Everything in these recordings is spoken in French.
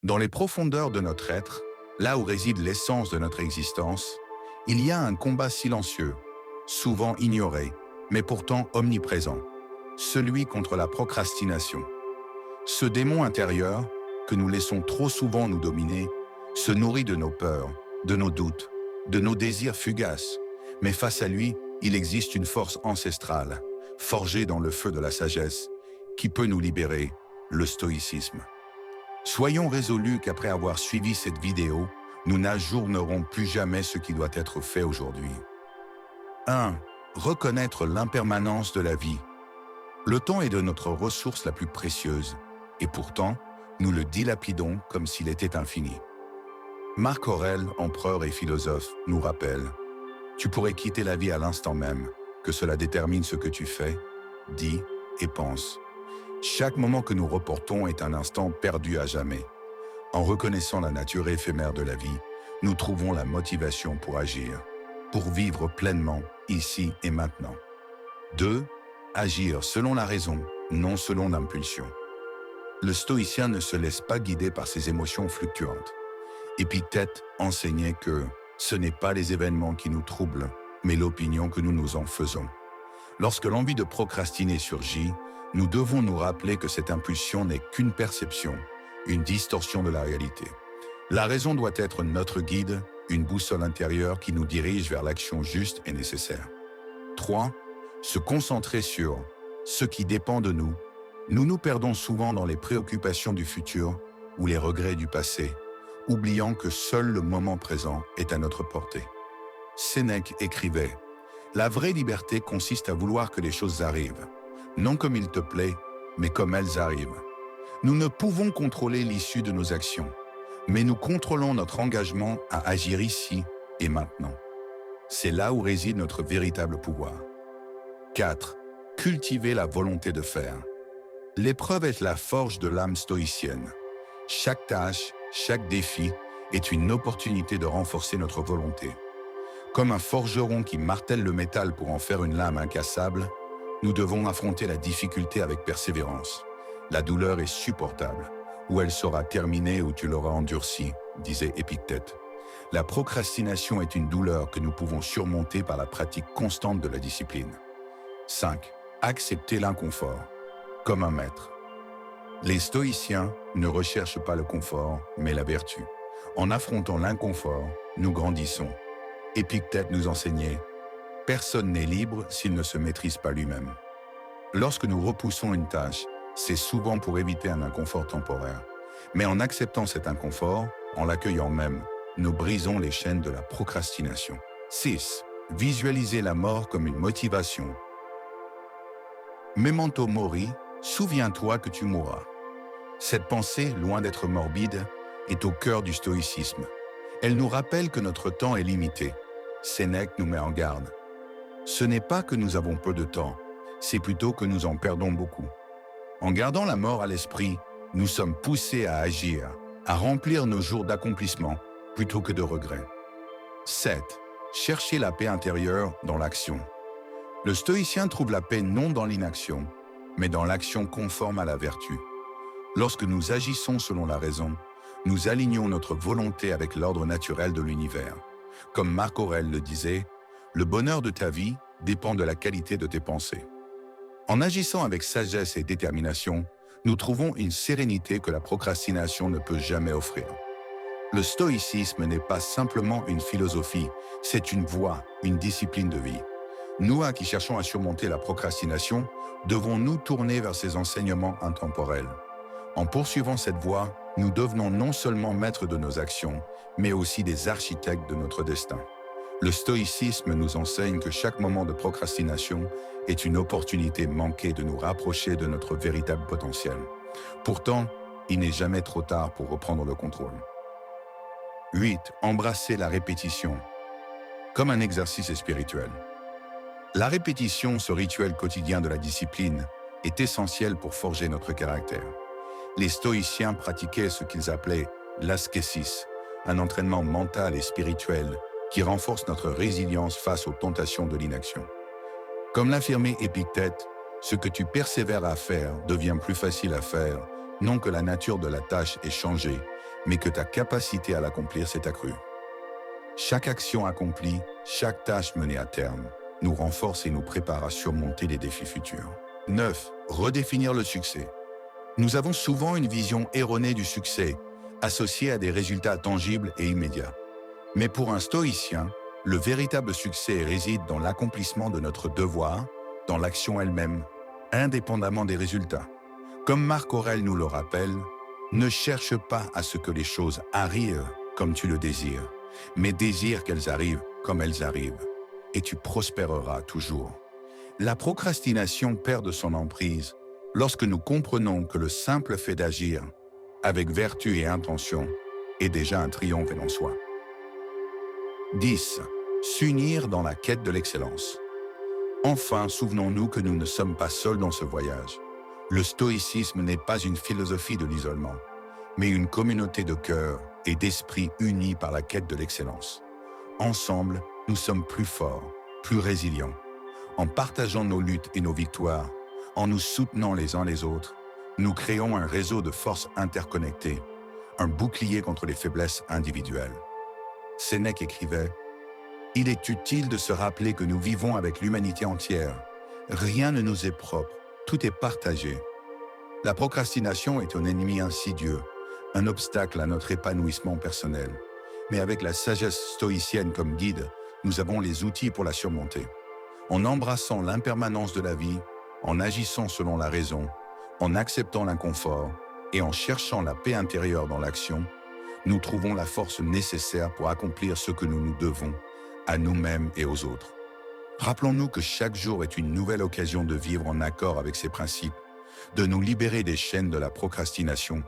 Dans les profondeurs de notre être, là où réside l'essence de notre existence, il y a un combat silencieux, souvent ignoré, mais pourtant omniprésent, celui contre la procrastination. Ce démon intérieur, que nous laissons trop souvent nous dominer, se nourrit de nos peurs, de nos doutes, de nos désirs fugaces. Mais face à lui, il existe une force ancestrale, forgée dans le feu de la sagesse, qui peut nous libérer, le stoïcisme. Soyons résolus qu'après avoir suivi cette vidéo, nous n'ajournerons plus jamais ce qui doit être fait aujourd'hui. 1. Reconnaître l'impermanence de la vie. Le temps est de notre ressource la plus précieuse, et pourtant, nous le dilapidons comme s'il était infini. Marc Aurèle, empereur et philosophe, nous rappelle « Tu pourrais quitter la vie à l'instant même, que cela détermine ce que tu fais, dis et penses. Chaque moment que nous reportons est un instant perdu à jamais. En reconnaissant la nature éphémère de la vie, nous trouvons la motivation pour agir, pour vivre pleinement, ici et maintenant. 2. Agir selon la raison, non selon l'impulsion. Le stoïcien ne se laisse pas guider par ses émotions fluctuantes. Épictète enseignait que ce n'est pas les événements qui nous troublent, mais l'opinion que nous nous en faisons. Lorsque l'envie de procrastiner surgit, nous devons nous rappeler que cette impulsion n'est qu'une perception, une distorsion de la réalité. La raison doit être notre guide, une boussole intérieure qui nous dirige vers l'action juste et nécessaire. 3. Se concentrer sur ce qui dépend de nous. Nous nous perdons souvent dans les préoccupations du futur ou les regrets du passé, oubliant que seul le moment présent est à notre portée. Sénèque écrivait « La vraie liberté consiste à vouloir que les choses arrivent, non comme il te plaît, mais comme elles arrivent. Nous ne pouvons contrôler l'issue de nos actions, mais nous contrôlons notre engagement à agir ici et maintenant. C'est là où réside notre véritable pouvoir. 4. Cultiver la volonté de faire. L'épreuve est la forge de l'âme stoïcienne. Chaque tâche, chaque défi est une opportunité de renforcer notre volonté. Comme un forgeron qui martèle le métal pour en faire une lame incassable, nous devons affronter la difficulté avec persévérance. La douleur est supportable, ou elle sera terminée ou tu l'auras endurcie, disait Épictète. La procrastination est une douleur que nous pouvons surmonter par la pratique constante de la discipline. 5. Accepter l'inconfort, comme un maître. Les stoïciens ne recherchent pas le confort, mais la vertu. En affrontant l'inconfort, nous grandissons. Épictète nous enseignait « Personne n'est libre s'il ne se maîtrise pas lui-même ». Lorsque nous repoussons une tâche, c'est souvent pour éviter un inconfort temporaire. Mais en acceptant cet inconfort, en l'accueillant même, nous brisons les chaînes de la procrastination. 6. Visualiser la mort comme une motivation. Memento mori, souviens-toi que tu mourras. Cette pensée, loin d'être morbide, est au cœur du stoïcisme. Elle nous rappelle que notre temps est limité. Sénèque nous met en garde. Ce n'est pas que nous avons peu de temps, c'est plutôt que nous en perdons beaucoup. En gardant la mort à l'esprit, nous sommes poussés à agir, à remplir nos jours d'accomplissement plutôt que de regrets. 7. Chercher la paix intérieure dans l'action. Le stoïcien trouve la paix non dans l'inaction, mais dans l'action conforme à la vertu. Lorsque nous agissons selon la raison, nous alignons notre volonté avec l'ordre naturel de l'univers. Comme Marc Aurèle le disait, « Le bonheur de ta vie dépend de la qualité de tes pensées ». En agissant avec sagesse et détermination, nous trouvons une sérénité que la procrastination ne peut jamais offrir. Le stoïcisme n'est pas simplement une philosophie, c'est une voie, une discipline de vie. Nous qui cherchons à surmonter la procrastination, devons nous tourner vers ces enseignements intemporels. En poursuivant cette voie, nous devenons non seulement maîtres de nos actions, mais aussi des architectes de notre destin. Le stoïcisme nous enseigne que chaque moment de procrastination est une opportunité manquée de nous rapprocher de notre véritable potentiel. Pourtant, il n'est jamais trop tard pour reprendre le contrôle. 8. Embrasser la répétition, comme un exercice spirituel. La répétition, ce rituel quotidien de la discipline, est essentiel pour forger notre caractère. Les stoïciens pratiquaient ce qu'ils appelaient l'ascésis, un entraînement mental et spirituel qui renforce notre résilience face aux tentations de l'inaction. Comme l'affirmait Épictète, ce que tu persévères à faire devient plus facile à faire, non que la nature de la tâche ait changé, mais que ta capacité à l'accomplir s'est accrue. Chaque action accomplie, chaque tâche menée à terme, nous renforce et nous prépare à surmonter les défis futurs. 9. Redéfinir le succès. Nous avons souvent une vision erronée du succès, associée à des résultats tangibles et immédiats. Mais pour un stoïcien, le véritable succès réside dans l'accomplissement de notre devoir, dans l'action elle-même, indépendamment des résultats. Comme Marc Aurèle nous le rappelle, ne cherche pas à ce que les choses arrivent comme tu le désires, mais désire qu'elles arrivent comme elles arrivent, et tu prospéreras toujours. La procrastination perd de son emprise lorsque nous comprenons que le simple fait d'agir, avec vertu et intention, est déjà un triomphe en soi. 10. S'unir dans la quête de l'excellence. Enfin, souvenons-nous que nous ne sommes pas seuls dans ce voyage. Le stoïcisme n'est pas une philosophie de l'isolement, mais une communauté de cœur et d'esprit unis par la quête de l'excellence. Ensemble, nous sommes plus forts, plus résilients. En partageant nos luttes et nos victoires, en nous soutenant les uns les autres, nous créons un réseau de forces interconnectées, un bouclier contre les faiblesses individuelles. Sénèque écrivait « Il est utile de se rappeler que nous vivons avec l'humanité entière. Rien ne nous est propre, tout est partagé. La procrastination est un ennemi insidieux, un obstacle à notre épanouissement personnel. Mais avec la sagesse stoïcienne comme guide, nous avons les outils pour la surmonter. En embrassant l'impermanence de la vie, en agissant selon la raison, en acceptant l'inconfort et en cherchant la paix intérieure dans l'action, nous trouvons la force nécessaire pour accomplir ce que nous nous devons, à nous-mêmes et aux autres. Rappelons-nous que chaque jour est une nouvelle occasion de vivre en accord avec ces principes, de nous libérer des chaînes de la procrastination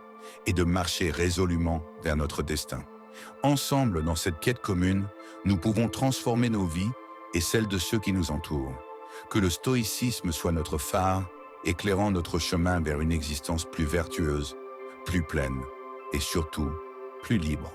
et de marcher résolument vers notre destin. Ensemble, dans cette quête commune, nous pouvons transformer nos vies et celles de ceux qui nous entourent. Que le stoïcisme soit notre phare, éclairant notre chemin vers une existence plus vertueuse, plus pleine et surtout plus libre.